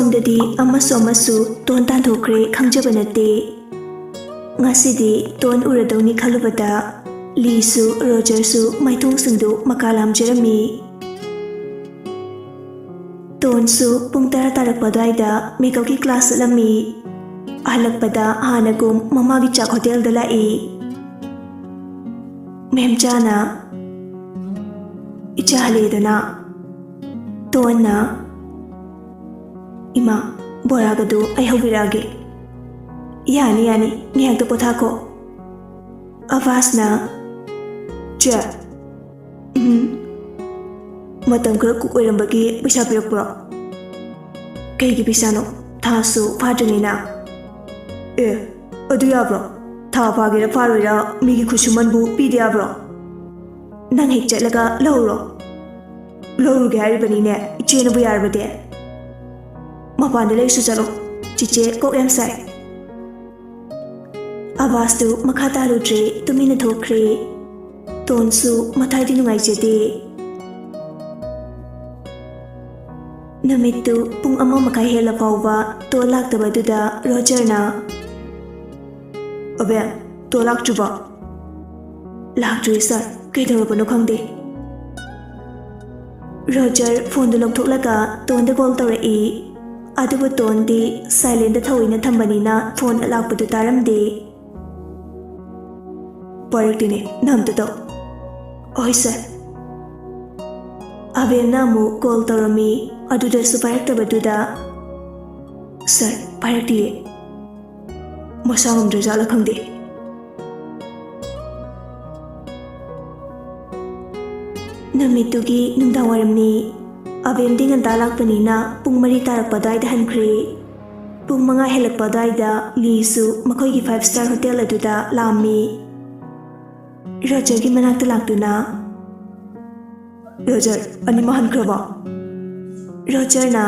ꯁꯣꯝꯗꯗꯤ ꯑꯃꯁꯨ ꯇꯣꯟ ꯇꯥꯟꯊꯣꯛꯈ꯭ꯔꯦ ꯈꯪꯖꯕ ꯅꯠꯇꯦ ꯉꯁꯤꯗꯤ ꯇꯣꯟ ꯎꯔꯗꯧꯅꯤ ꯈꯜꯂꯨꯕꯗ ꯂꯤꯁꯨ ꯔꯣꯖꯔꯁꯨ ꯃꯥꯏꯊꯣꯡꯁꯤꯡꯗꯨ ꯃꯀꯥ ꯂꯥꯝꯖꯔꯝꯃꯤ ꯇꯣꯟꯁꯨ ꯄꯨꯡ 10 ꯇꯥꯔꯛꯄ ꯑꯗꯨꯋꯥꯏꯗ ꯃꯦꯀꯞꯀꯤ ꯀ꯭ꯂꯥꯁ ꯆꯠꯂꯝꯃꯤ ꯍꯜꯂꯛꯄꯗ ꯍꯥꯟꯅꯒꯨꯝ ꯃꯃꯥꯒꯤ ꯆꯥꯛ ꯍꯣꯇꯦꯜꯗ ꯂꯥꯛꯏ ꯃꯦꯝꯆꯥꯅ ꯏꯆꯥ ꯍꯜꯂꯦꯗꯅ ꯇꯣꯟꯅ ꯏꯃꯥ ꯕꯣꯔꯥꯒꯗꯨ ꯑꯩ ꯍꯧꯕꯤꯔꯛꯑꯒꯦ ꯌꯥꯅꯤ ꯉꯥꯏꯍꯥꯛꯇ ꯄꯣꯊꯥꯈꯣ ꯑꯕꯥꯁꯅ ꯆꯦ ꯃꯇꯝ ꯈꯔ ꯀꯨꯛ ꯑꯣꯏꯔꯝꯕꯒꯤ ꯄꯩꯁꯥ ꯄꯤꯔꯛꯄ꯭ꯔꯣ ꯀꯩꯒꯤ ꯄꯩꯁꯥꯅꯣ ꯊꯥꯁꯨ ꯐꯥꯗ꯭ꯔꯤꯉꯩꯅ ꯑꯗꯨ ꯌꯥꯕ꯭ꯔꯣ ꯊꯥ ꯐꯥꯒꯦꯔꯥ ꯐꯥꯔꯣꯏꯔꯥ ꯃꯤꯒꯤ ꯈꯨꯠꯁꯨꯃꯟꯕꯨ ꯄꯤꯗꯦ ꯌꯥꯕ꯭ꯔꯣ ꯅꯪ ꯍꯦꯛ ꯆꯠꯂꯒ ꯂꯧꯔꯨꯒꯦ ꯍꯥꯏꯔꯤꯕꯅꯤꯅꯦ ꯏꯆꯦꯅꯕꯨ ꯌꯥꯔꯕꯗꯤ ꯃꯄꯥꯟꯗ ꯂꯩꯁꯨ ꯆꯠꯂꯣ ꯆꯤꯆꯦ ꯀꯣꯛ ꯌꯥꯝ ꯁꯥꯏ ꯑꯕꯥꯁꯇꯨ ꯃꯈꯥ ꯇꯥꯔꯨꯗ꯭ꯔꯦ ꯇꯨꯃꯤꯟꯅ ꯊꯣꯛꯈ꯭ꯔꯦ ꯇꯣꯟꯁꯨ ꯃꯊꯥꯏꯗꯤ ꯅꯨꯡꯉꯥꯏꯖꯗꯦ ꯅꯨꯃꯤꯠꯇꯨ ꯄꯨꯡ 1:30 ꯍꯦꯜꯂ ꯐꯥꯎꯕ ꯇꯣꯟ ꯂꯥꯛꯇꯕꯗꯨꯗ ꯔꯣꯖꯔꯅ ꯑꯕꯦꯟ ꯇꯣꯟ ꯂꯥꯛꯇ꯭ꯔꯤꯕꯣ ꯂꯥꯛꯇ꯭ꯔꯤ ꯁꯥꯔ ꯀꯩꯗꯧꯔꯕꯅꯣ ꯈꯪꯗꯦ ꯔꯣꯖꯔ ꯐꯣꯟꯗꯨ ꯂꯧꯊꯣꯛꯂꯒ ꯇꯣꯟꯗ ꯀꯣꯜ ꯇꯧꯔꯛꯏ ꯑꯗꯨꯕꯨ ꯇꯣꯟꯗꯤ ꯁꯥꯏꯂꯦꯟꯗ ꯊꯧꯑꯣꯏꯅ ꯊꯝꯕꯅꯤꯅ ꯐꯣꯟ ꯂꯥꯛꯄꯗꯨ ꯇꯥꯔꯝꯗꯦ ꯄꯥꯏꯔꯛꯇꯦꯅꯦ ꯅꯪ ꯑꯝꯇ ꯇꯧ ꯍꯣꯏ ꯁꯥꯔ ꯑꯕꯦꯟꯅ ꯑꯃꯨꯛ ꯀꯣꯜ ꯇꯧꯔꯝꯃꯤ ꯑꯗꯨꯗꯁꯨ ꯄꯥꯏꯔꯛꯇꯕꯗꯨꯗ ꯁꯥꯔ ꯄꯥꯏꯔꯛꯇꯤꯌꯦ ꯃꯁꯥ ꯉꯝꯗ꯭ꯔꯖꯥꯠꯂ ꯈꯪꯗꯦ ꯅꯨꯃꯤꯠꯇꯨꯒꯤ ꯅꯨꯡꯗꯥꯡꯋꯥꯏꯔꯝꯅꯤ ꯑꯕꯦꯟꯗꯤ ꯉꯟꯇꯥ ꯂꯥꯛꯄꯅꯤꯅ ꯄꯨꯡ 4 ꯇꯥꯔꯛꯄ ꯑꯗꯨꯋꯥꯏꯗ ꯍꯟꯈ꯭ꯔꯦ ꯄꯨꯡ 5 ꯍꯦꯜꯂꯛꯄ ꯑꯗꯨꯋꯥꯏꯗ ꯂꯤꯁꯨ ꯃꯈꯣꯏꯒꯤ 5-star ꯍꯣꯇꯦꯜ ꯑꯗꯨꯗ ꯂꯥꯛꯑꯝꯃꯤ ꯔꯣꯖꯔꯒꯤ ꯃꯅꯥꯛꯇ ꯂꯥꯛꯇꯨꯅ ꯔꯣꯖꯔ ꯑꯅꯤꯃꯛ ꯍꯟꯈ꯭ꯔꯕꯣ ꯔꯣꯖꯔꯅ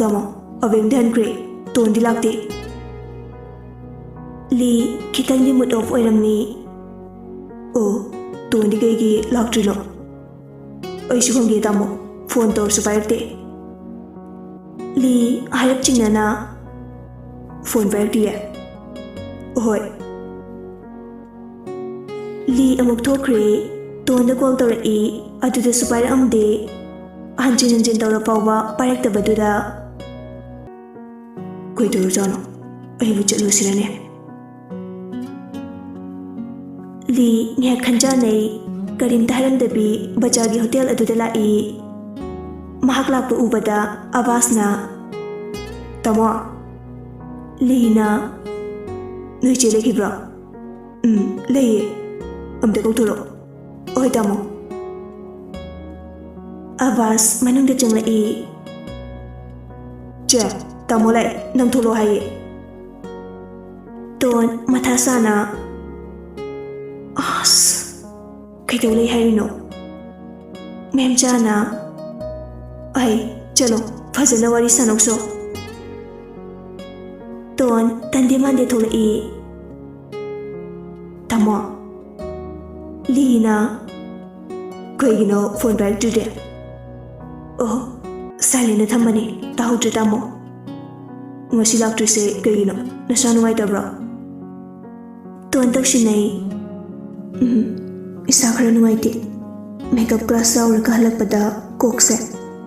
ꯇꯥꯃꯣ ꯑꯕꯦꯟꯗꯤ ꯍꯟꯈ꯭ꯔꯦ ꯇꯣꯟꯗꯤ ꯂꯥꯛꯇꯦ ꯂꯤ ꯈꯤꯇꯪꯗꯤ ꯃꯨꯠ ꯑꯣꯐ ꯑꯣꯏꯔꯝꯃꯤ ꯇꯣꯟꯗꯤ ꯀꯩꯒꯤ ꯂꯥꯛꯇ꯭ꯔꯤꯅꯣ ꯑꯩꯁꯨ ꯈꯪꯗꯦ ꯇꯥꯃꯣ ꯐꯣꯟ ꯇꯧꯔꯁꯨ ꯄꯥꯏꯔꯛꯇꯦ ꯂꯤ ꯍꯥꯏꯔꯞ ꯆꯤꯡꯅꯅ ꯐꯣꯟ ꯄꯥꯏꯔꯛꯇꯤꯌꯦ ꯍꯣꯏ ꯂꯤ ꯑꯃꯨꯛ ꯊꯣꯛꯈ꯭ꯔꯦ ꯇꯣꯟꯗ ꯀꯣꯜ ꯇꯧꯔꯛꯏ ꯑꯗꯨꯗꯁꯨ ꯄꯥꯏꯔꯛꯑꯝꯗꯦ ꯍꯟꯖꯤꯟ ꯇꯧꯔ ꯐꯥꯎꯕ ꯄꯥꯏꯔꯛꯇꯕꯗꯨꯗ ꯀꯩꯗꯧꯔꯖꯥꯠꯅꯣ ꯑꯩꯕꯨ ꯆꯠꯂꯨꯁꯤꯔꯅꯦ ꯂꯤ ꯉꯥꯏꯍꯥꯛ ꯈꯟꯖꯥꯟꯅꯩ ꯀꯔꯤꯝꯇ ꯍꯥꯏꯔꯝꯗꯕꯤ ꯕꯖꯥꯔꯒꯤ ꯍꯣꯇꯦꯜ ꯑꯗꯨꯗ ꯂꯥꯛꯏ ꯃꯍꯥꯛ ꯂꯥꯛꯄ ꯎꯕꯗ ꯑꯕꯥꯁꯅ ꯇꯥꯃꯣ ꯂꯤꯅ ꯅꯣꯏ ꯆꯦ ꯂꯩꯈꯤꯕ꯭ꯔꯣ ꯂꯩꯌꯦ ꯑꯝꯇ ꯀꯧꯊꯣꯔꯛꯑꯣ ꯍꯣꯏ ꯇꯥꯃꯣ ꯑꯕꯥꯁ ꯃꯅꯨꯡꯗ ꯆꯪꯂꯛꯏ ꯆꯦ ꯇꯥꯃꯣ ꯂꯥꯛꯑꯦ ꯅꯪ ꯊꯣꯛꯂꯛꯑꯣ ꯍꯥꯏꯌꯦ ꯇꯣꯟ ꯃꯊꯥ ꯁꯥꯅ ꯀꯩꯗꯧ ꯂꯩ ꯍꯥꯏꯔꯤꯅꯣ ꯃꯦꯝꯆꯥꯅ ꯆꯠꯂꯣ ꯐꯖꯅ ꯋꯥꯔꯤ ꯁꯥꯟꯅꯧꯁꯣ ꯇꯣꯟ ꯇꯟꯗꯦ ꯃꯥꯟꯗꯦ ꯊꯣꯛꯂꯛꯏ ꯇꯥꯃꯣ ꯂꯤꯅ ꯀꯩꯒꯤꯅꯣ ꯐꯣꯟ ꯄꯥꯏꯔꯛꯇ꯭ꯔꯤꯗꯤ ꯁꯥꯏꯂꯦꯟꯗ ꯊꯝꯕꯅꯤ ꯇꯥꯍꯧꯗ꯭ꯔꯦ ꯇꯥꯃꯣ ꯉꯁꯤ ꯂꯥꯛꯇ꯭ꯔꯤꯁꯦ ꯀꯩꯒꯤꯅꯣ ꯅꯁꯥ ꯅꯨꯡꯉꯥꯏꯇꯕ꯭ꯔꯣ ꯇꯣꯟ ꯇꯧꯁꯤꯟꯅꯩ ꯏꯁꯥ ꯈꯔ ꯅꯨꯡꯉꯥꯏꯇꯦ ꯃꯦꯀꯞ ꯀ꯭ꯂꯥꯁ ꯌꯥꯎꯔꯒ ꯍꯜꯂꯛꯄꯗ ꯀꯣꯛꯁꯦ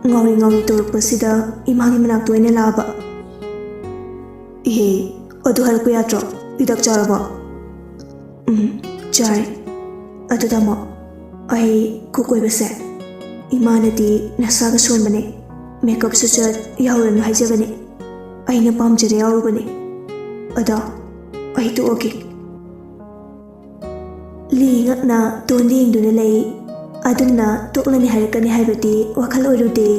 ꯉꯥꯎꯔꯤ ꯇꯧꯔꯛꯄꯁꯤꯗ ꯏꯃꯥꯒꯤ ꯃꯅꯥꯛꯇ ꯑꯣꯏꯅ ꯂꯥꯛꯑꯕ ꯑꯗꯨ ꯍꯜꯂꯛꯄ ꯌꯥꯗ꯭ꯔꯣ ꯍꯤꯗꯥꯛ ꯆꯥꯔꯕꯣ ꯆꯥꯔꯦ ꯑꯗꯨ ꯇꯥꯃꯣ ꯑꯩ ꯀꯨꯛ ꯑꯣꯏꯕꯁꯦ ꯏꯃꯥꯅꯗꯤ ꯅꯁꯥꯒ ꯁꯣꯟꯕꯅꯦ ꯃꯦꯀꯞꯁꯨ ꯌꯥꯎꯔꯅꯨ ꯍꯥꯏꯖꯕꯅꯦ ꯑꯩꯅ ꯄꯥꯝꯖꯔꯦ ꯌꯥꯎꯔꯨꯕꯅꯦ ꯑꯗꯣ ꯑꯩ ꯇꯣꯛꯑꯒꯦ ꯂꯤ ꯉꯛꯅ ꯇꯣꯟꯗ ꯌꯦꯡꯗꯨꯅ ꯂꯩ ꯑꯗꯨꯝꯅ ꯇꯣꯛꯂꯅꯤ ꯍꯥꯏꯔꯛꯀꯅꯤ ꯍꯥꯏꯕꯗꯤ ꯋꯥꯈꯜ ꯑꯣꯏꯔꯨꯗꯦ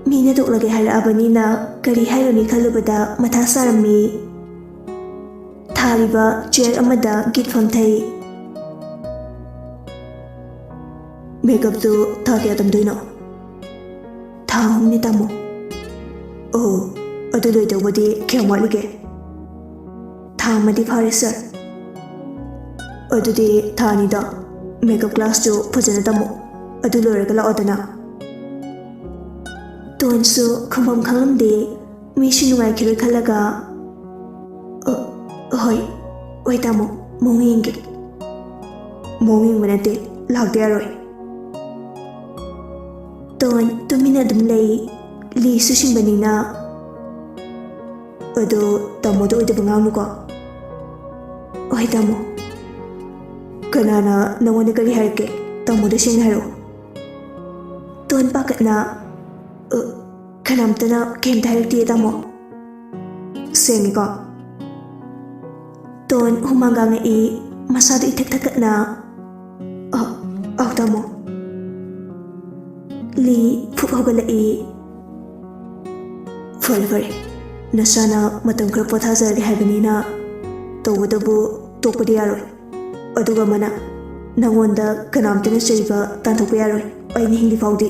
ꯃꯤꯅ ꯇꯣꯛꯂꯒꯦ ꯍꯥꯏꯔꯛꯑꯕꯅꯤꯅ ꯀꯔꯤ ꯍꯥꯏꯔꯨꯅꯤ ꯈꯜꯂꯨꯕꯗ ꯃꯊꯥ ꯁꯥꯔꯝꯃꯤ ꯊꯥꯔꯤꯕ ꯆꯤꯌꯔ ꯑꯃꯗ ꯒꯤꯠ ꯐꯝꯊꯩ ꯃꯦꯀꯞꯇꯨ ꯊꯥ ꯀꯌꯥ ꯇꯝꯗꯣꯏꯅꯣ ꯊꯥ 3 ꯇꯥꯃꯣ ꯑꯗꯨ ꯂꯣꯏꯗꯧꯕꯗꯤ ꯀꯌꯥꯝ ꯋꯥꯠꯂꯤꯒꯦ ꯊꯥ 1 ꯐꯥꯔꯦ ꯁꯥꯔ ꯑꯗꯨꯗꯤ ꯊꯥ 2ꯗ ꯃꯦꯀꯞ ꯀ꯭ꯂꯥꯁꯇꯨ ꯐꯖꯅ ꯇꯝꯃꯣ ꯑꯗꯨ ꯂꯣꯏꯔꯒ ꯂꯥꯛꯑꯣꯗꯅ ꯇꯣꯟꯁꯨ ꯈꯪꯐꯝ ꯈꯪꯂꯝꯗꯦ ꯃꯤꯁꯨ ꯅꯨꯡꯉꯥꯏꯈꯤꯔꯣꯏ ꯈꯜꯂꯒ ꯍꯣꯏ ꯇꯥꯃꯣ ꯃꯑꯣꯡ ꯌꯦꯡꯒꯦ. ꯃꯑꯣꯡ ꯌꯦꯡꯕ ꯅꯠꯇꯦ, ꯂꯥꯛꯇ ꯌꯥꯔꯣꯏ. ꯇꯣꯟ ꯇꯨꯃꯤꯟꯅ ꯑꯗꯨꯝ ꯂꯩ. ꯂꯤꯁꯨ ꯁꯤꯡꯕꯅꯤꯅ. ꯑꯗꯣ ꯇꯥꯃꯣꯗ ꯑꯣꯏꯗꯕ ꯉꯥꯡꯅꯨꯀꯣ. ꯍꯣꯏ ꯇꯥꯃꯣ. ꯀꯅꯥꯅ ꯅꯪꯉꯣꯟꯗ ꯀꯔꯤ ꯍꯥꯏꯔꯛꯀꯦ? ꯇꯥꯃꯣꯗ ꯁꯦꯡꯅ ꯍꯥꯏꯔꯛꯑꯣ. ꯇꯣꯟ ꯄꯥꯈꯠꯅ ꯀꯅꯥꯝꯇꯅ ꯀꯩꯝꯇ ꯍꯥꯏꯔꯛꯇꯦ ꯇꯥꯃꯣ. ꯁꯦꯡꯉꯤꯀꯣ? ꯇꯣꯟ ꯍꯨꯃꯥꯡ ꯀꯥꯡꯉꯛꯏ, ꯃꯁꯥꯗꯨ ꯏꯊꯛ ꯊꯛꯀꯠꯅ. ꯇꯥꯃꯣ. ꯂꯤ ꯐꯨꯛ ꯍꯧꯒꯠꯂꯛꯏ. ꯐꯔꯦ ꯅꯁꯥꯅ ꯃꯇꯝ ꯈꯔ ꯄꯣꯊꯥꯖꯔꯒꯦ ꯍꯥꯏꯕꯅꯤꯅ ꯇꯧꯕꯇꯕꯨ ꯇꯣꯛꯄꯗꯤ ꯌꯥꯔꯣꯏ. ꯑꯗꯨꯒ ꯑꯃꯅ, ꯅꯪꯉꯣꯟꯗ ꯀꯅꯥꯝꯇꯅ ꯆꯩꯕ ꯇꯥꯟꯊꯣꯛꯄ ꯌꯥꯔꯣꯏ ꯑꯩꯅ ꯍꯤꯡꯂꯤ ꯐꯥꯎꯗꯤ.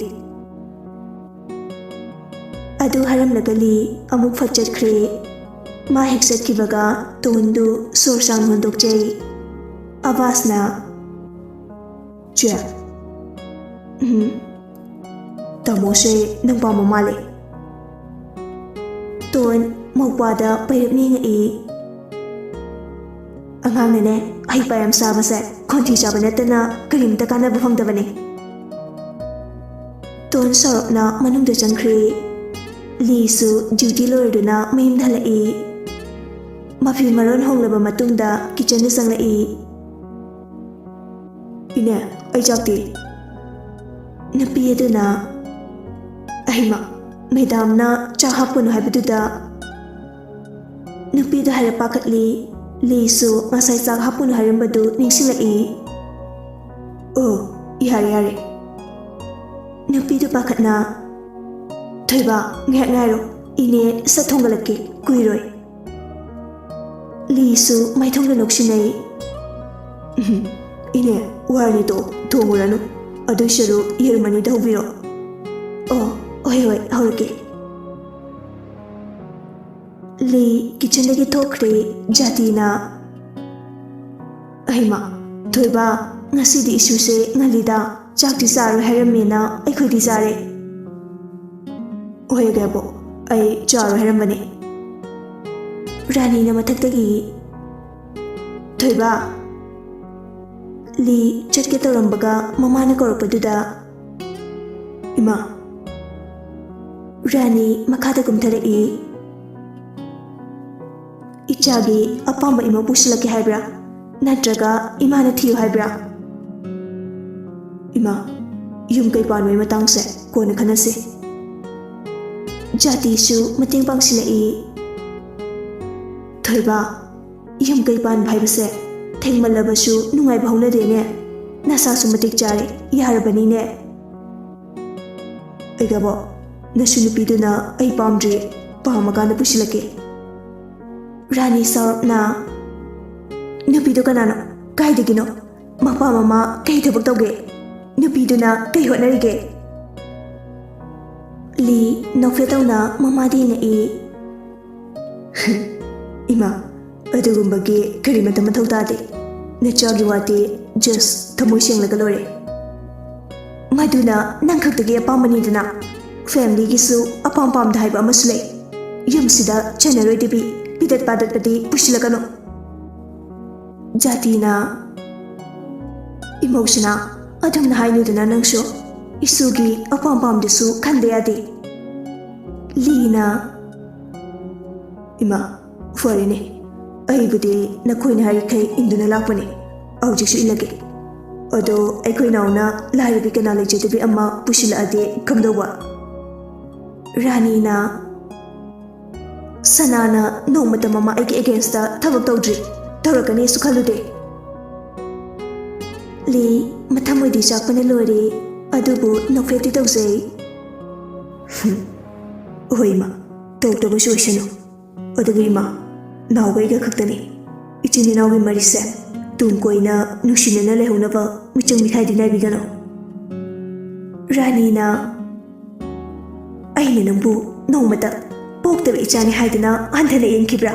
ꯑꯗꯨ ꯍꯥꯏꯔꯝꯂꯒ ꯂꯤ ꯑꯃꯨꯛ ꯐꯠ ꯆꯠꯈ꯭ꯔꯦ. ꯃꯥ ꯍꯦꯛ ꯆꯠꯈꯤꯕꯒ ꯇꯣꯟꯗꯨ ꯁꯣꯔ ꯁꯥꯡꯅ ꯍꯣꯟꯗꯣꯛꯆꯩ. ꯑꯕꯥꯁꯅ, ꯆꯦ. ꯇꯥꯃꯣꯁꯦ ꯅꯪ ꯄꯥꯝꯕ ꯃꯥꯜꯂꯦ. ꯇꯣꯟ ꯃꯧꯄꯥꯗ ꯄꯩꯔꯞ ꯌꯦꯡꯉꯛꯏ. ꯑꯉꯥꯡꯅꯅꯦ ꯍꯩꯄꯥ ꯌꯥꯝ ꯁꯥꯕꯁꯦ ꯈꯣꯟꯊꯤ ꯆꯥꯕ ꯅꯠꯇꯅ ꯀꯔꯤꯝꯇ ꯀꯥꯟꯅꯕ ꯐꯪꯗꯕꯅꯦ. ꯇꯣꯟ ꯁꯥꯎꯔꯞꯅ ꯃꯅꯨꯡꯗ ꯆꯪꯈ꯭ꯔꯦ. ꯂꯤꯁꯨ ꯗ꯭ꯌꯨꯇꯤ ꯂꯣꯏꯔꯗꯨꯅ ꯃꯌꯨꯝꯗ ꯍꯜꯂꯛꯏ. ꯃꯐꯤ ꯃꯔꯣꯟ ꯍꯣꯡꯂꯕ ꯃꯇꯨꯡꯗ ꯀꯤꯆꯟꯗ ꯆꯪꯂꯛꯏ. ꯏꯅꯦ, ꯑꯩ ꯆꯥꯛꯇꯤ? ꯅꯨꯄꯤ ꯑꯗꯨꯅ, ꯑꯍꯩꯃ, ꯃꯦꯗꯥꯝꯅ ꯆꯥꯛ ꯍꯥꯞꯀꯅꯨ ꯍꯥꯏꯕꯗꯨꯗ. ꯅꯨꯄꯤꯗꯨ ꯍꯥꯏꯔꯞ ꯄꯥꯈꯠꯂꯤ. ꯂꯤꯁꯨ ꯉꯁꯥꯏ ꯆꯥꯛ ꯍꯥꯞꯀꯅꯨ ꯍꯥꯏꯔꯝꯕꯗꯨ ꯅꯤꯡꯁꯤꯡꯂꯛꯏ. ꯌꯥꯔꯦ. ꯅꯨꯄꯤꯗꯨ ꯄꯥꯈꯠꯅ, ꯊꯣꯏꯕ ꯉꯥꯏꯍꯥꯛ ꯉꯥꯏꯔꯣ, ꯏꯅꯦ ꯁꯠ ꯊꯣꯡꯒꯠꯂꯛꯀꯦ, ꯀꯨꯏꯔꯣꯏ. ꯂꯤꯁꯨ ꯃꯥꯏꯊꯣꯡꯗ ꯅꯣꯛꯁꯤꯟꯅꯩ. ꯏꯅꯦ ꯋꯥꯔꯅꯤꯗꯣ ꯊꯣꯡꯉꯨꯔꯅꯨ, ꯑꯗꯨꯏ ꯁꯔꯨꯛ ꯌꯦꯔꯨꯝ ꯑꯅꯤꯗ ꯍꯧꯕꯤꯔꯣ. ꯍꯣꯏ ꯍꯧꯔꯒꯦ. ꯂꯤ ꯀꯤꯆꯟꯗꯒꯤ ꯊꯣꯛꯈ꯭ꯔꯦ. ꯖꯥꯇꯤꯅ, ꯑꯍꯩꯃ, ꯊꯣꯏꯕ ꯉꯁꯤꯗꯤ ꯏꯁꯨꯁꯦ ꯉꯜꯂꯤꯗ, ꯆꯥꯛꯇꯤ ꯆꯥꯔꯣꯏ ꯍꯥꯏꯔꯝꯃꯦꯅ ꯑꯩꯈꯣꯏꯗꯤ ꯆꯥꯔꯦ. ꯍꯣꯏ ꯑꯒꯦꯕꯣ, ꯑꯩ ꯆꯥꯔꯣꯏ ꯍꯥꯏꯔꯝꯕꯅꯦ. ꯔꯥꯅꯤꯅ ꯃꯊꯛꯇꯒꯤ, ꯊꯣꯏꯕ. ꯂꯤ ꯆꯠꯀꯦ ꯇꯧꯔꯝꯕꯒ ꯃꯃꯥꯅ ꯀꯧꯔꯛꯄꯗꯨꯗ, ꯏꯃꯥ. ꯔꯥꯅꯤ ꯃꯈꯥꯗ ꯀꯨꯝꯊꯔꯛꯏ. ꯏꯆꯥꯒꯤ ꯑꯄꯥꯝꯕ ꯏꯃꯧ ꯄꯨꯁꯤꯜꯂꯛꯀꯦ ꯍꯥꯏꯕ꯭ꯔꯥ? ꯅꯠꯇ꯭ꯔꯒ ꯏꯃꯥꯅ ꯊꯤꯌꯨ ꯍꯥꯏꯕ꯭ꯔꯥ? ꯏꯃꯥ, ꯌꯨꯝ ꯀꯩ ꯄꯥꯟꯕꯒꯤ ꯃꯇꯥꯡꯁꯦ ꯀꯣꯟꯅ ꯈꯟꯅꯁꯤ. ꯖꯥꯇꯤꯁꯨ ꯃꯇꯦꯡ ꯄꯥꯡꯁꯤꯜꯂꯛꯏ. ꯊꯣꯏꯕ, ꯌꯨꯝ ꯀꯩ ꯄꯥꯟꯕ ꯍꯥꯏꯕꯁꯦ ꯊꯦꯡꯃꯜꯂꯕꯁꯨ ꯅꯨꯡꯉꯥꯏꯕ ꯍꯧꯅꯗꯦꯅꯦ. ꯅꯁꯥꯁꯨ ꯃꯇꯤꯛ ꯆꯥꯔꯦ, ꯌꯥꯔꯕꯅꯤꯅꯦ. ꯑꯩꯒꯕꯣ, ꯅꯁꯨ ꯅꯨꯄꯤꯗꯨꯅ ꯑꯩ ꯄꯥꯝꯗ꯭ꯔꯤ, ꯄꯥꯝꯃꯀꯥꯟꯗ ꯄꯨꯁꯤꯜꯂꯛꯀꯦ. ꯔꯥꯅꯤ ꯁꯥꯎꯔꯞꯅ, ꯅꯨꯄꯤꯗꯨ ꯀꯅꯥꯅꯣ? ꯀꯥꯏꯗꯒꯤꯅꯣ? ꯃꯄꯥ ꯃꯃꯥ ꯀꯩ ꯊꯕꯛ ꯇꯧꯒꯦ? ꯅꯨꯄꯤꯗꯨꯅ ꯀꯩ ꯍꯣꯠꯅꯔꯤꯒꯦ? ꯂꯤ ꯅꯣꯛꯐꯦꯠꯇꯧꯅ ꯃꯃꯥꯗ ꯌꯦꯡꯉꯛꯏ. ꯏꯃꯥ, ꯑꯗꯨꯒꯨꯝꯕꯒꯤ ꯀꯔꯤꯃꯇ ꯃꯊꯧ ꯇꯥꯗꯦ. ꯅꯆꯥꯒꯤ ꯋꯥꯗꯤ ꯖꯁ ꯊꯃꯣꯏ ꯁꯦꯡꯂꯒ ꯂꯣꯏꯔꯦ. ꯃꯗꯨꯅ ꯅꯪ ꯈꯛꯇꯒꯤ ꯑꯄꯥꯝꯕꯅꯤꯗꯅ. ꯐꯦꯃꯤꯂꯤꯒꯤꯁꯨ ꯑꯄꯥꯝ ꯄꯥꯝꯗ ꯍꯥꯏꯕ ꯑꯃꯁꯨ ꯂꯩ. ꯌꯨꯝꯁꯤꯗ ꯆꯟꯅꯔꯣꯏꯗꯕꯤ ꯄꯤꯗꯠ ꯄꯥꯗꯠꯄꯗꯤ ꯄꯨꯁꯤꯜꯂꯛꯀꯅꯨ. ꯖꯥꯇꯤꯅ, ꯏꯃꯧꯁꯤꯅ ꯑꯗꯨꯝꯅ ꯍꯥꯏꯅꯨꯗꯅ ꯅꯪꯁꯨ. ꯏꯁꯨꯒꯤ ꯑꯄꯥꯝ ꯄꯥꯝꯗꯁꯨ ꯈꯟꯕ ꯌꯥꯗꯦ. ꯂꯤꯅ, ꯏꯃꯥ, ꯐꯔꯦꯅꯦ. ꯑꯩꯕꯨꯗꯤ ꯅꯈꯣꯏꯅ ꯍꯥꯏꯔꯤꯈꯩ ꯏꯟꯗꯨꯅ ꯂꯥꯛꯄꯅꯤ. ꯍꯧꯖꯤꯛꯁꯨ ꯏꯜꯂꯒꯦ. ꯑꯗꯣ ꯑꯩꯈꯣꯏ ꯅꯥꯎꯅ ꯂꯥꯏꯔꯕꯤ ꯀꯅꯥ ꯂꯩꯖꯗꯕꯤ ꯑꯃ ꯄꯨꯁꯤꯜꯂꯛꯑꯗꯤ ꯀꯝꯗꯧꯕ? ꯔꯥꯅꯤꯅ, ꯁꯅꯥꯅ ꯅꯣꯡꯃꯇ ꯃꯃꯥ ꯑꯩꯒꯤ ꯑꯦꯒꯦꯟꯁꯇ ꯊꯕꯛ ꯇꯧꯗ꯭ꯔꯤ, ꯇꯧꯔꯛꯀꯅꯤꯁꯨ ꯈꯜꯂꯨꯗꯦ. ꯂꯤ ꯃꯊꯃꯣꯏꯗꯤ ꯆꯥꯛꯄꯅ ꯂꯣꯏꯔꯦ, ꯑꯗꯨꯕꯨ ꯅꯣꯛꯐꯦꯠꯇꯤ ꯇꯧꯖꯩ. ꯍꯣꯏ ꯏꯃꯥ, ꯇꯧꯗꯕꯁꯨ ꯑꯣꯏꯁꯅꯨ. ꯑꯗꯨꯕꯨ ꯏꯃꯥ, ꯅꯥꯎꯒꯩꯒ ꯈꯛꯇꯅꯤ. ꯏꯆꯤꯟ ꯏꯅꯥꯎꯒꯤ ꯃꯔꯤꯁꯦ ꯇꯨꯡ ꯀꯣꯏꯅ ꯅꯨꯡꯁꯤꯅꯅ ꯂꯩꯍꯧꯅꯕ ꯃꯤꯆꯪ ꯃꯤꯈꯥꯏꯗꯤ ꯅꯥꯏꯕꯤꯒꯅꯨ. ꯔꯥꯅꯤꯅ, ꯑꯩꯅ ꯅꯪꯕꯨ ꯅꯣꯡꯃꯇ ꯄꯣꯛꯇꯕ ꯏꯆꯥꯅꯤ ꯍꯥꯏꯗꯨꯅ ꯍꯟꯊꯅ ꯌꯦꯡꯈꯤꯕ꯭ꯔꯥ?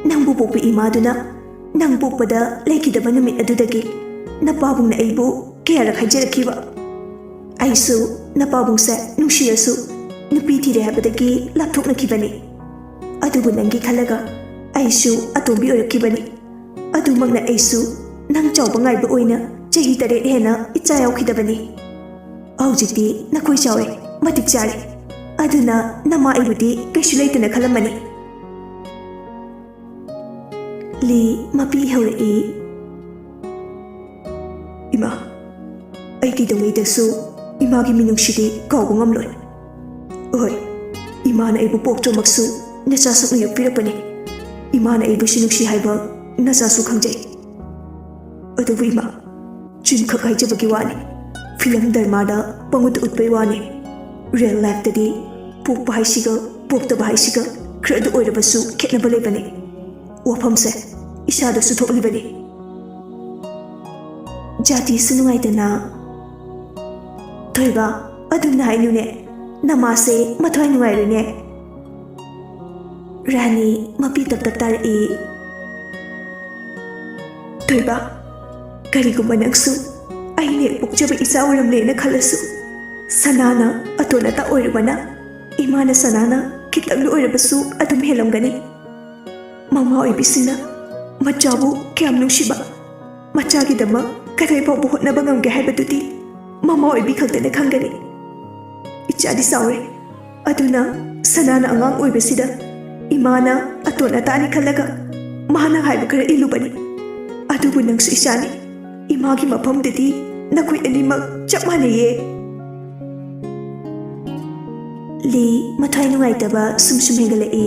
ꯅꯪꯕꯨ ꯄꯣꯛꯄ ꯏꯃꯥꯗꯨꯅ ꯅꯪ ꯄꯣꯛꯄꯗ ꯂꯩꯈꯤꯗꯕ ꯅꯨꯃꯤꯠ ꯑꯗꯨꯗꯒꯤ ꯅꯄꯥꯕꯨꯡꯅ ꯑꯩꯕꯨ ꯀꯌꯥꯔꯛ ꯍꯥꯏꯖꯔꯛꯈꯤꯕ? ꯑꯩꯁꯨ ꯅꯄꯥꯕꯨꯡꯁꯦ ꯅꯨꯡꯁꯤꯔꯁꯨ नुपी थीरे हाबदगी लापथोकनखिबनी अदुबु नंगी खलगा अइसु अतोंबी ओरखिबनी अदुमगना अइसु नंग चावबा ngaइबा ओइना चही तरे हेना इचा यावखिदबनी हौजिकती नखोइ चावे मतिक चारे अदुना नमा आइबुदी कैसु लैतना खलमनी ली मपी हौरई इमा अइगी दंगैदसु इमागी मिनुंगसिदी कावबा ngamloi ओय इमाना आइबु पोक्ट्रोमक्सु नचासुक योक्पिरपनी इमाना आइबु सिनुंगसि हाइबा नचासु खंगजै अदुबु इमा चिनखक हाइजबगी वानी फिल्म धर्मादा पंगुत उत्पै वानी रियल लाइफ तदी पोक्पा हाइसिगा पोक्तबा हाइसिगा खरदु ओइरबसु खेतनबा लेबनी वफमसे इसादसु थोकलिबनी जाति सुनुंगाइदना थोइबा अदुमना हाइनुने नमासे मथवाइ नुंगाइरने रानी मपी तप तप तारई थोइबा करिगुम्बा नंगसु अइने पोक्चबा इचा ओइरमलेना खलसु सनाना अतोनता ओइरबना इमाना सनाना खितंग ओइरबसु अदुम हेलमगनी ममा ओइबिसिना मचाबु क्याम नुंसिबा मचागिदमा कदाइफावबु होटनबा ngamge हाइबदुदि ममा ओइबि खक्तना खंगनी इचादी सावरे अदुना सनाना अंगांग ओइबसिदा इमाना अतोनतानि खलगा माना हाइबु खरा इलुबनी अदुबु नंगसु इचानी इमागी मफमददि नखोइ अनिमक चप मानैये ली मथाइ नुंगाइतबा सुम हेंगलई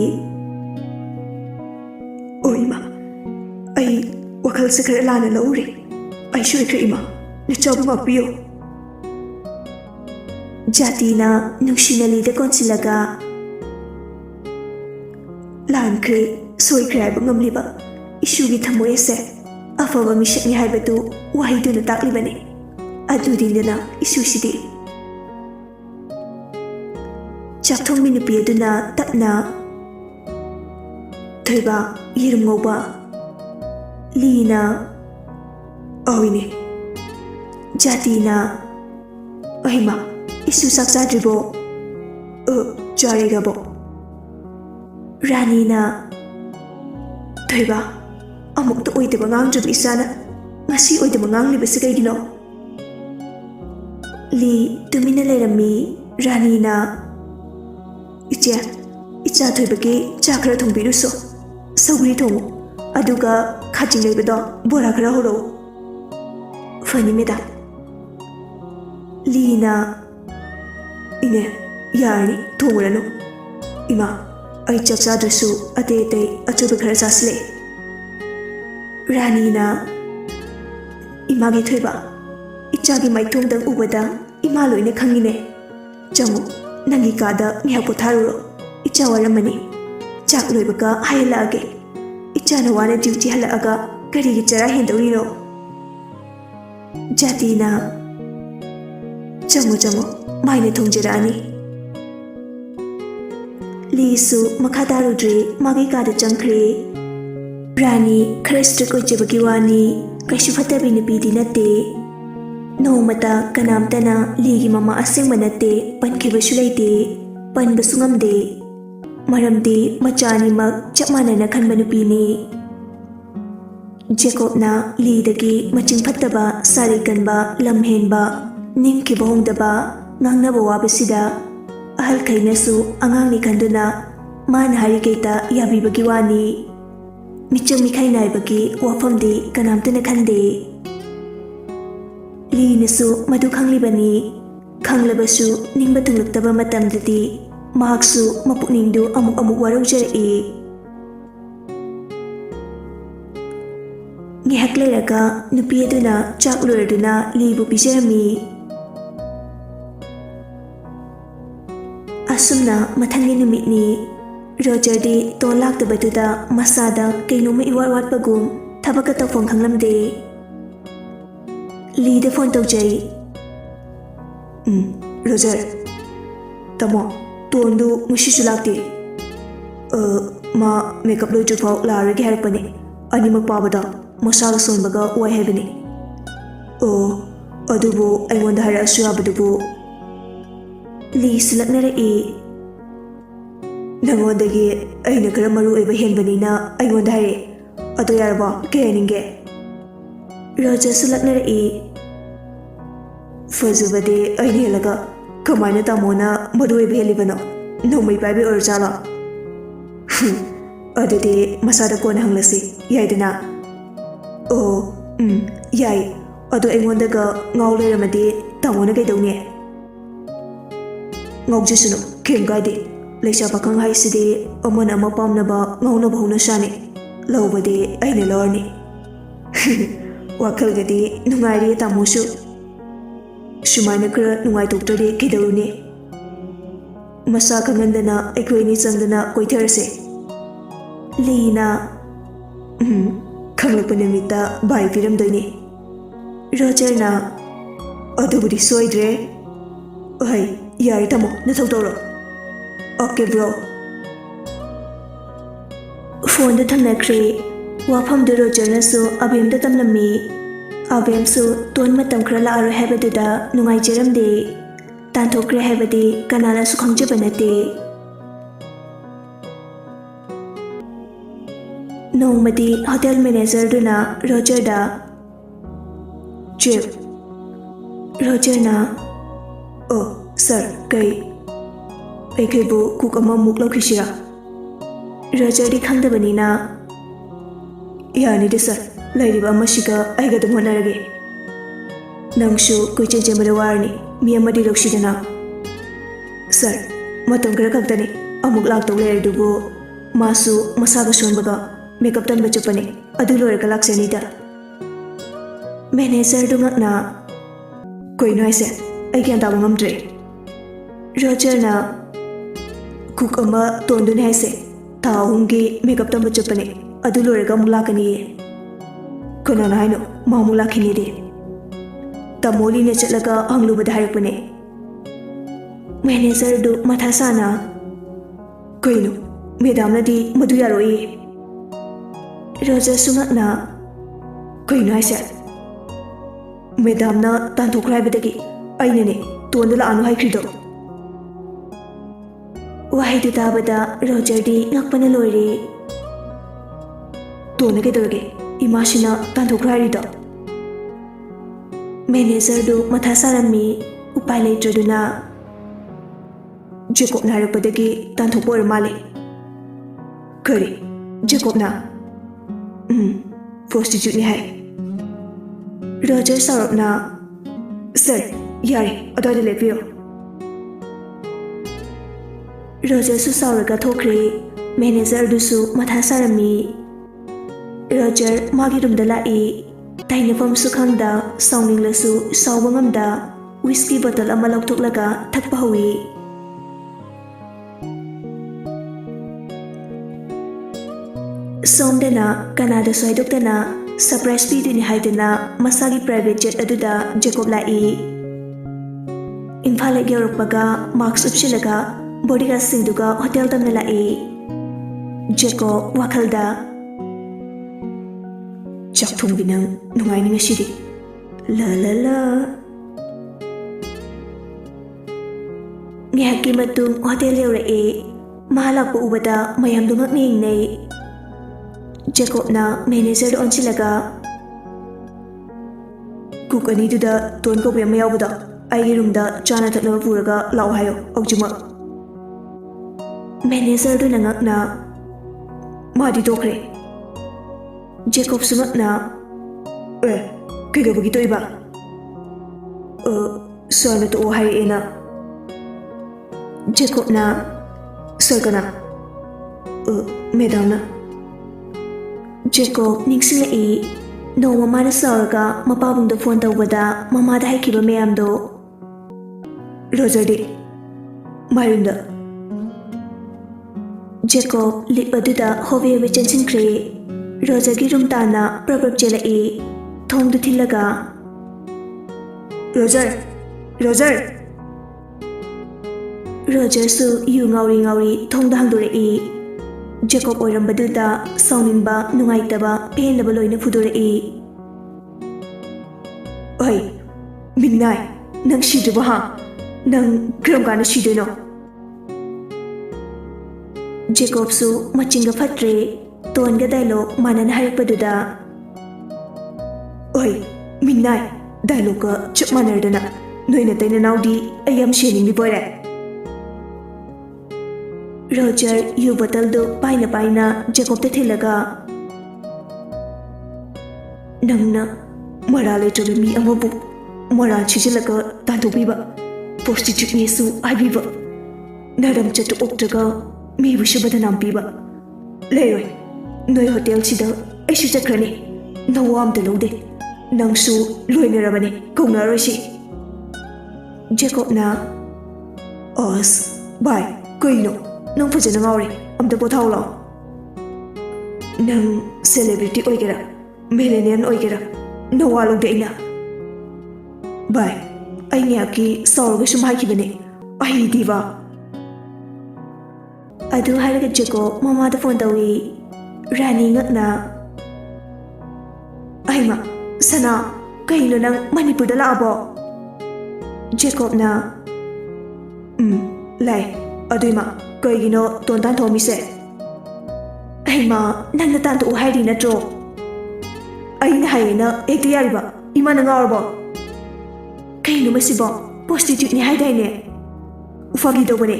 ओ इमा अई वखल से खरा लाना लौरे अई सोइख्रे इमा नचाबु मापियो जातिना नुंसिना लीदा कोनसिलगा लानख्रे सोइख्रे हाइबा ngamliba इशुगी थमोयसे अफबा मिशकनि हाइबदु वाहिदुना ताक्लिबनी अदुदिना इशुसिदि चाकथोंगमि नुपि अदुना तपना थोइबा येरुम ngौबा लीना ओइने जातिना अहिमा इशु साक्साद्रिबो चारेगबो रानीना थोइबा अमुक्त ओइदबा ngangjब इसाना ngasi ओइदबा nganglibase कइगिनो ली तुमिना लेरमी रानीना इचे इचा थोइबगे चाखरा थोंबिरुसो सौगरी थोंगो अदुगा खाचिंग लेबदो बोरा खरा होरो फनी मेदा लीना इने यारनी थोंगरनो इमा अई चकचाद्रसु अते अते अचोब खरा चासले रानीना इमागी थोइबा इचागी माइथोंदंग उबदा इमा लोइने खंगिने चंगो नंगी कादा न्याह पोथारुरो इचा वरमनी चाक लोइबका हायलागे इचा नवाना ड्यूटी हलअगा करिगी चरा हेंदौरिरो जातिना चंगो चंगो माइने थोंजरानी लीसु मखादारुद्रे मागी कादा चंख्रे रानी खरा स्ट्रिक ओइजबगी वानी कैसु फतबी नुपीदी नते नोमता कनामतना लीगी ममा असेंगबा नते पनखिबसु लैते पनबसु ngamde मरमदि मचानीमक चप मानना खनबा नुपीनी जेकोबना लीदगी मचिंग फतबा सारी कनबा लमहेनबा निंगखिबा होंगदबा ngangnaba wabasida ahal khainasu angang ni khanduna मान हारिकेता याबीबगी वानी मिचंग मिखाई नाइबगी वाफमदि कनामतना खंदे लीनसु मधु खंगलिबनी खंगलबसु निंगबा तुंगलक्तबा मतमददि मार्क्सु मपुनिंगदु अमुक अमुक वारौजरई ngehak leiraga nupi aduna chak loraduna libu pijarami asumna mathangi numitni Roger di tolak tabatuda masada kainoma iwarwat pagum thabaka tawfong khanglamde Lee the phone tawjai Roger tamo tondu mushisu lakti ma makeup loju phau larage harapani animak pabada masala sonbaga wai hebani adubu aiwonda harasu abadubu Lee silaknare ꯅꯪꯉꯣꯟꯗꯒꯤ ꯑꯩꯅ ꯈꯔ ꯃꯔꯨ ꯑꯣꯏꯕ ꯍꯦꯟꯕꯅꯤꯅ ꯑꯩꯉꯣꯟꯗ ꯍꯥꯏꯔꯛꯑꯦ ꯑꯗꯣ ꯌꯥꯔꯕꯣ ꯀꯩ ꯍꯥꯏꯅꯤꯡꯒꯦ ꯔꯣꯖꯔꯁꯨ ꯂꯛꯅꯔꯛꯏ ꯐꯖꯕꯗꯤ ꯑꯩꯅ ꯍꯦꯜꯂꯒ ꯀꯃꯥꯏꯅ ꯇꯥꯃꯣꯅ ꯃꯔꯨ ꯑꯣꯏꯕ ꯍꯦꯜꯂꯤꯕꯅꯣ ꯅꯣꯡꯃꯩ ꯄꯥꯏꯕꯤ ꯑꯣꯏꯔꯖꯥꯠꯂꯣ ꯑꯗꯨꯗꯤ ꯃꯁꯥꯗ ꯀꯣꯟꯅ ꯍꯪꯂꯁꯤ ꯌꯥꯏꯗꯅ ꯑꯣ ꯌꯥꯏ ꯑꯗꯣ ꯑꯩꯉꯣꯟꯗꯒ ꯉꯥꯎ ꯂꯩꯔꯝꯃꯗꯤ ꯇꯥꯃꯣꯅ ꯀꯩꯗꯧꯅꯤ ꯉꯥꯎꯖꯁꯅꯨ ꯀꯩꯝ ꯀꯥꯏꯗꯦ ꯂꯩꯁꯥ ꯄꯥꯈꯪ ꯍꯥꯏꯁꯤꯗꯤ ꯑꯃꯅ ꯑꯃ ꯄꯥꯝꯅꯕ ꯉꯥꯎꯅꯕ ꯍꯧꯅꯁꯥꯅꯤ ꯂꯧꯕꯗꯤ ꯑꯩꯅ ꯂꯧꯔꯅꯤ ꯋꯥꯈꯜꯒꯗꯤ ꯅꯨꯡꯉꯥꯏꯔꯤ ꯇꯥꯃꯣꯁꯨ ꯁꯨꯃꯥꯏꯅ ꯈꯔ ꯅꯨꯡꯉꯥꯏꯊꯣꯛꯇ꯭ꯔꯗꯤ ꯀꯩꯗꯧꯔꯨꯅꯤ ꯃꯁꯥ ꯈꯪꯍꯟꯗꯅ ꯑꯩꯈꯣꯏ ꯑꯅꯤ ꯆꯪꯗꯅ ꯀꯣꯏꯊꯔꯁꯦ ꯂꯤꯅ ꯈꯪꯂꯛꯄ ꯅꯨꯃꯤꯠꯇ ꯕꯥꯏ ꯄꯤꯔꯝꯗꯣꯏꯅꯤ ꯔꯣꯖꯔꯅ ꯑꯗꯨꯕꯨꯗꯤ ꯁꯣꯏꯗ꯭ꯔꯦ ꯑꯍꯩ ꯌꯥꯔꯦ ꯇꯥꯃꯣ ꯅꯊꯧ ꯇꯧꯔꯣ ꯑꯣꯀꯦ ꯕ꯭ꯔꯣ ꯐꯣꯟꯗ ꯊꯝꯅꯈ꯭ꯔꯦ ꯋꯥꯐꯝꯗꯨ ꯔꯣꯖꯔꯅꯁꯨ ꯑꯕꯦꯝꯗ ꯇꯝꯂꯝꯃꯤ ꯑꯕꯦꯝꯁꯨ ꯇꯣꯟ ꯃꯇꯝ ꯈꯔ ꯂꯥꯛꯑꯔꯣꯏ ꯍꯥꯏꯕꯗꯨꯗ ꯅꯨꯡꯉꯥꯏꯖꯔꯝꯗꯦ ꯇꯥꯟꯊꯣꯛꯈ꯭ꯔꯦ ꯍꯥꯏꯕꯗꯤ ꯀꯅꯥꯅꯁꯨ ꯈꯪꯖꯕ ꯅꯠꯇꯦ ꯅꯣꯡꯃꯗꯤ ꯍꯣꯇꯦꯜ ꯃꯦꯅꯦꯖꯔꯗꯨꯅ ꯔꯣꯖꯔꯗ ꯆꯤꯞ ꯔꯣꯖꯔꯅ ꯑꯣ ꯁꯥꯔ ꯑꯩꯈꯣꯏꯕꯨ ꯀꯨꯛ ꯑꯃꯃꯨꯛ ꯂꯧꯈꯤꯁꯤꯔꯥ ꯔꯣꯖꯔꯗꯤ ꯈꯪꯗꯕꯅꯤꯅ ꯌꯥꯅꯤꯗ ꯁꯥꯔ ꯂꯩꯔꯤꯕ ꯑꯃꯁꯤꯒ ꯑꯩꯒ ꯑꯗꯨꯝ ꯍꯣꯠꯅꯔꯒꯦ ꯅꯪꯁꯨ ꯀꯣꯏꯆꯦꯟ ꯆꯦꯟꯕꯗ ꯋꯥꯔꯅꯤ ꯃꯤ ꯑꯃꯗꯤ ꯂꯧꯁꯤꯗꯅ ꯁꯥꯔ ꯃꯇꯝ ꯈꯔ ꯈꯛꯇꯅꯤ ꯑꯃꯨꯛ ꯂꯥꯛꯇꯧ ꯂꯩꯔꯗꯨꯕꯨ ꯃꯥꯁꯨ ꯃꯁꯥꯒ ꯁꯣꯟꯕꯒ ꯃꯦꯀꯞ ꯇꯝꯕ ꯆꯠꯄꯅꯤ ꯑꯗꯨ ꯂꯣꯏꯔꯒ ꯂꯥꯛꯆꯅꯤꯗ ꯃꯦꯅꯦꯖꯔꯗꯨ ꯉꯛꯅ ꯀꯩꯅꯣ ꯍꯥꯏꯁꯦ ꯑꯩ ꯒ꯭ꯌꯥꯟ ꯇꯥꯕ ꯉꯝꯗ꯭ꯔꯦ ꯔꯣꯖꯔꯅ ꯀꯨꯛ ꯑꯃ ꯇꯣꯟꯗꯨꯅꯤ ꯍꯥꯏꯁꯦ ꯊꯥ 3ꯒꯤ ꯃꯦꯀꯞ ꯇꯝꯕ ꯆꯠꯄꯅꯤ ꯑꯗꯨ ꯂꯣꯏꯔꯒ ꯑꯃꯨꯛ ꯂꯥꯛꯀꯅꯤꯌꯦ ꯀꯅꯥꯅ ꯍꯥꯏꯅꯣ ꯃꯥ ꯑꯃꯨꯛ ꯂꯥꯛꯈꯤꯅꯤꯗꯤ ꯇꯥꯃꯣꯂꯤꯅ ꯆꯠꯂꯒ ꯍꯪꯂꯨꯕꯗ ꯍꯥꯏꯔꯛꯄꯅꯦ ꯃꯦꯅꯦꯖꯔꯗꯨ ꯃꯊꯥ ꯁꯥꯅ ꯀꯩꯅꯣ ꯃꯦꯗꯥꯝꯅꯗꯤ ꯃꯗꯨ ꯌꯥꯔꯣꯏꯌꯦ ꯔꯣꯖꯔꯁꯨ ꯉꯛꯅ ꯀꯩꯅꯣ ꯍꯥꯏꯁꯦ ꯃꯦꯗꯥꯝꯅ ꯇꯥꯟꯊꯣꯛꯈ꯭ꯔꯦ ꯍꯥꯏꯕꯗꯒꯤ ꯑꯩꯅꯅꯦ ꯇꯣꯟꯗ ꯂꯥꯛꯑꯅꯨ ꯍꯥꯏꯈ꯭ꯔꯤꯗꯣ ꯋꯥꯍꯩꯗꯨ ꯇꯥꯕꯗ ꯔꯣꯖꯔꯗꯤ ꯉꯛꯄꯅ ꯂꯣꯏꯔꯦ ꯇꯣꯟꯅ ꯀꯩꯗꯧꯔꯒꯦ ꯏꯃꯥꯁꯤꯅ ꯇꯥꯟꯊꯣꯛꯈ꯭ꯔꯦ ꯍꯥꯏꯔꯤꯗꯣ ꯃꯦꯅꯦꯖꯔꯗꯨ ꯃꯊꯥ ꯁꯥꯔꯝꯃꯤ ꯎꯄꯥꯏ ꯂꯩꯇ꯭ꯔꯗꯨꯅ ꯖꯦꯀꯣꯕꯅ ꯍꯥꯏꯔꯛꯄꯗꯒꯤ ꯇꯥꯟꯊꯣꯛꯄ ꯑꯣꯏꯔ ꯃꯥꯜꯂꯦ ꯀꯔꯤ ꯖꯦꯀꯣꯕꯅ ꯄ꯭ꯔꯣꯁꯇꯤꯇ꯭ꯌꯨꯠꯅꯤ ꯍꯥꯏ ꯔꯣꯖꯔ ꯁꯥꯎꯔꯞꯅ ꯁꯥꯔ ꯌꯥꯔꯦ ꯑꯗꯨꯋꯥꯏꯗ ꯂꯦꯞꯄꯤꯌꯣ ꯔꯣꯖꯔꯁꯨ ꯁꯥꯎꯔꯒ ꯊꯣꯛꯈ꯭ꯔꯦ ꯃꯦꯅꯦꯖꯔꯗꯨꯁꯨ ꯃꯊꯥ ꯁꯥꯔꯝꯃꯤ ꯔꯣꯖꯔ ꯃꯥꯒꯤ ꯔꯨꯝꯗ ꯂꯥꯛꯏ ꯇꯥꯏꯅꯐꯝꯁꯨ ꯈꯪꯗ ꯁꯥꯎꯅꯤꯡꯂꯁꯨ ꯁꯥꯎꯕ ꯉꯝꯗ ꯋꯤꯁꯀꯤ ꯕꯣꯇꯜ ꯑꯃ ꯂꯧꯊꯣꯛꯂꯒ ꯊꯛꯄ ꯍꯧꯏ ꯁꯣꯝꯗꯅ ꯀꯅꯥꯗꯁꯨ ꯍꯥꯏꯗꯣꯛꯇꯅ ꯁꯔꯄ꯭ꯔꯥꯏꯖ ꯄꯤꯗꯣꯏꯅꯤ ꯍꯥꯏꯗꯨꯅ ꯃꯁꯥꯒꯤ ꯄ꯭ꯔꯥꯏꯚꯦꯠ ꯖꯦꯠ ꯑꯗꯨꯗ ꯖꯦꯀꯣꯕ ꯂꯥꯛꯏ ꯏꯝꯐꯥꯜ ꯍꯦꯛ ꯌꯧꯔꯛꯄꯒ ꯃꯥꯛꯁ ꯎꯞꯁꯤꯜꯂꯒ ꯕꯣꯗꯤꯒꯥꯔꯗꯁꯤꯡꯗꯨꯒ ꯍꯣꯇꯦꯜ ꯇꯝꯅ ꯂꯥꯛꯏ ꯖꯦꯀꯣꯕ ꯋꯥꯈꯜꯗ ꯆꯥꯛ ꯊꯣꯡꯕꯤ ꯅꯪ ꯅꯨꯡꯉꯥꯏꯅꯤ ꯉꯁꯤꯗꯤ ꯂ ꯉꯥꯏꯍꯥꯛꯀꯤ ꯃꯇꯨꯡ ꯍꯣꯇꯦꯜ ꯌꯧꯔꯛꯑꯦ ꯃꯥ ꯂꯥꯛꯄ ꯎꯕꯗ ꯃꯌꯥꯝꯗꯨ ꯉꯛꯅ ꯌꯦꯡꯅꯩ ꯖꯦꯀꯣꯕꯅ ꯃꯦꯅꯦꯖꯔꯗ ꯑꯣꯟꯁꯤꯜꯂꯒ ꯀꯨꯛ ꯑꯅꯤꯗꯨꯗ ꯇꯣꯟ ꯀꯧꯕꯤ ꯑꯃ ꯌꯥꯎꯕꯗꯣ ꯑꯩꯒꯤ ꯔꯨꯝꯗ ꯆꯥꯅ ꯊꯛꯅꯕ ꯄꯨꯔꯒ ꯂꯥꯛꯑꯣ ꯍꯥꯏꯌꯣ ꯍꯧꯖꯤꯛꯃꯛ ꯃꯦꯅꯦꯖꯔꯗꯨꯅ ꯉꯛꯅ ꯃꯥꯗꯤ ꯇꯣꯛꯈ꯭ꯔꯦ ꯖꯦꯀꯣꯕꯁꯨ ꯉꯛꯅ ꯀꯩꯗꯧꯕꯒꯤ ꯇꯣꯛꯏꯕ ꯁꯥꯔꯅ ꯇꯣꯛꯑꯣ ꯍꯥꯏꯔꯛꯑꯦꯅ ꯖꯦꯀꯣꯕꯅ ꯁꯥꯔ ꯀꯅꯥ ꯃꯦꯗꯥꯝꯅ ꯖꯦꯀꯣꯕ ꯅꯤꯡꯁꯤꯡꯂꯛꯏ ꯅꯣꯡꯃ ꯃꯥꯅ ꯁꯥꯎꯔꯒ ꯃꯄꯥꯕꯨꯡꯗ ꯐꯣꯟ ꯇꯧꯕꯗ ꯃꯃꯥꯗ ꯍꯥꯏꯈꯤꯕ ꯃꯌꯥꯝꯗꯣ ꯔꯣꯖꯔꯗꯤ ꯃꯥꯏꯔꯨꯝꯗ ꯖꯦꯀꯣꯕ ꯂꯤꯞ ꯑꯗꯨꯗ ꯍꯣꯕꯦ ꯍꯣꯕꯦ ꯆꯪꯁꯤꯟꯈ꯭ꯔꯦ ꯔꯣꯖꯔꯒꯤ ꯔꯨꯝ ꯇꯥꯟꯅ ꯄ꯭ꯔꯞ ꯆꯦꯜꯂꯛꯏ ꯊꯣꯡꯗꯨ ꯊꯤꯜꯂꯒ ꯔꯣꯖꯔ ꯔꯣꯖꯔꯁꯨ ꯌꯨ ꯉꯥꯎꯔꯤ ꯊꯣꯡꯗ ꯍꯥꯡꯗꯣꯔꯛꯏ ꯖꯦꯀꯣꯕ ꯑꯣꯏꯔꯝꯕꯗꯨꯗ ꯁꯥꯎꯅꯤꯡꯕ ꯅꯨꯡꯉꯥꯏꯇꯕ ꯄꯦꯟꯗꯕ ꯂꯣꯏꯅ ꯐꯨꯗꯣꯔꯛꯏ ꯑꯩ ꯃꯤꯡꯅꯥꯏ ꯅꯪ ꯁꯤꯗ꯭ꯔꯤꯕꯣ ꯅꯪ ꯀꯔꯝ ꯀꯥꯟꯗ ꯁꯤꯗꯣꯏꯅꯣ ꯖꯦꯀꯣꯕꯁꯨ ꯃꯆꯤꯡꯒ ꯐꯠꯇ꯭ꯔꯦ ꯇꯣꯟꯒ ꯗꯥꯏꯂꯣꯛ ꯃꯥꯟꯅꯅ ꯍꯥꯏꯔꯛꯄꯗꯨꯗ ꯑꯣꯏ ꯃꯤꯅꯥꯏ ꯗꯥꯏꯂꯣꯛꯀ ꯆꯞ ꯃꯥꯟꯅꯔꯗꯅ ꯅꯣꯏ ꯅꯇꯩ ꯅꯅꯥꯎꯗꯤ ꯑꯩ ꯌꯥꯝ ꯁꯦꯟꯅꯤꯡꯂꯤꯕꯣꯏꯔꯦ ꯔꯣꯖꯔ ꯌꯨ ꯕꯣꯇꯜꯗꯨ ꯄꯥꯏꯅ ꯄꯥꯏꯅ ꯖꯦꯀꯣꯕꯇ ꯊꯤꯜꯂꯒ ꯅꯪꯅ ꯃꯔꯥ ꯂꯩꯇ꯭ꯔꯕ ꯃꯤ ꯑꯃꯕꯨ ꯃꯔꯥꯟ ꯁꯤꯖꯤꯜꯂꯒ ꯇꯥꯟꯊꯣꯛꯄꯤꯕ ꯄ꯭ꯔꯣꯁꯇꯤꯇ꯭ꯌꯨꯠꯅꯦꯁꯨ ꯍꯥꯏꯕꯤꯕ ꯅꯔꯝ ꯆꯠꯇ ꯑꯣꯛꯇ꯭ꯔꯒ ꯃꯤꯕꯨꯁꯨ ꯕꯗꯅꯥꯝ ꯄꯤꯕ ꯂꯩꯔꯣꯏ ꯅꯣꯏ ꯍꯣꯇꯦꯜꯁꯤꯗ ꯑꯩꯁꯨ ꯆꯠꯈ꯭ꯔꯅꯤ ꯅꯋꯥ ꯑꯝꯇ ꯂꯧꯗꯦ ꯅꯪꯁꯨ ꯂꯣꯏꯅꯔꯕꯅꯤ ꯀꯧꯅꯔꯣꯏꯁꯤ ꯖꯦꯀꯣꯕꯅ ꯑꯁ ꯚꯥꯏ ꯀꯩꯅꯣ ꯅꯪ ꯐꯖꯅ ꯉꯥꯎꯔꯦ ꯑꯝꯇ ꯄꯣꯊꯥꯎ ꯂꯥꯛꯑꯣ ꯅꯪ ꯁꯦꯂꯦꯕ꯭ꯔꯤꯇꯤ ꯑꯣꯏꯒꯦꯔꯥ ꯃꯤꯂꯦꯅꯤꯌꯟ ꯑꯣꯏꯒꯦꯔꯥ ꯅꯋꯥ ꯂꯧꯗꯦ ꯑꯩꯅ ꯚꯥꯏ ꯑꯩ ꯉꯥꯏꯍꯥꯛꯀꯤ ꯁꯥꯎꯔꯒ ꯁꯨꯝ ꯍꯥꯏꯈꯤꯕꯅꯦ ꯑꯩꯗꯤꯕ ꯑꯗꯨ ꯍꯥꯏꯔꯒ ꯖꯦꯀꯣꯕ ꯃꯃꯥꯗ ꯐꯣꯟ ꯇꯧꯏ ꯔꯥꯅꯤ ꯉꯛꯅ ꯑꯩꯃ ꯁꯅꯥ ꯀꯩꯅꯣ ꯅꯪ ꯃꯅꯤꯄꯨꯔꯗ ꯂꯥꯛꯑꯕꯣ ꯖꯦꯀꯣꯕꯅ ꯂꯥꯛꯑꯦ ꯑꯗꯨꯏꯃ ꯀꯩꯒꯤꯅꯣ ꯇꯣꯟ ꯇꯥꯟꯊꯣꯛꯑꯝꯃꯤꯁꯦ ꯑꯩꯃ ꯅꯪꯅ ꯇꯥꯟꯊꯣꯛꯎ ꯍꯥꯏꯔꯤ ꯅꯠꯇ꯭ꯔꯣ ꯑꯩꯅ ꯍꯥꯏꯌꯦꯅ ꯍꯦꯛꯇ ꯌꯥꯔꯤꯕ ꯏꯃꯥꯅ ꯉꯥꯎꯔꯕꯣ ꯀꯩꯅꯣ ꯃꯁꯤꯕꯣ ꯄ꯭ꯔꯣꯁꯇꯤꯇ꯭ꯌꯨꯠꯅꯤ ꯍꯥꯏꯗꯥꯏꯅꯦ ꯐꯥꯒꯤ ꯇꯧꯕꯅꯦ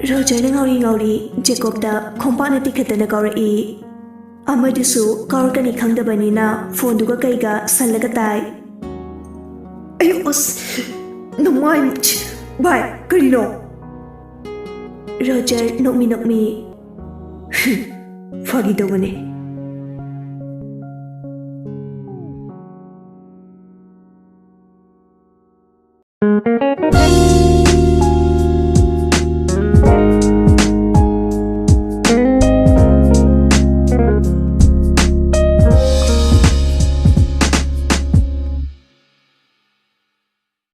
ꯔꯣꯖꯔꯅ ꯉꯥꯎꯔꯤ ꯉꯥꯎꯔꯤ ꯖꯦꯀꯣꯕꯇ ꯈꯣꯡꯄꯥꯛꯅ ꯇꯤꯈꯠꯇꯅ ꯀꯧꯔꯛꯏ ꯑꯃꯗꯨꯁꯨ ꯀꯧꯔꯛꯀꯅꯤ ꯈꯪꯗꯕꯅꯤꯅ ꯐꯣꯟꯗꯨꯒ ꯀꯩꯒ ꯁꯜꯂꯒ ꯇꯥꯏ ꯑꯌꯨ ꯑꯁ ꯅꯃꯥꯏ ꯚꯥꯏ ꯀꯔꯤꯅꯣ ꯔꯣꯖꯔ ꯅꯣꯛꯃꯤ ꯅꯣꯛꯃꯤ ꯐꯥꯒꯤ ꯇꯧꯕꯅꯦ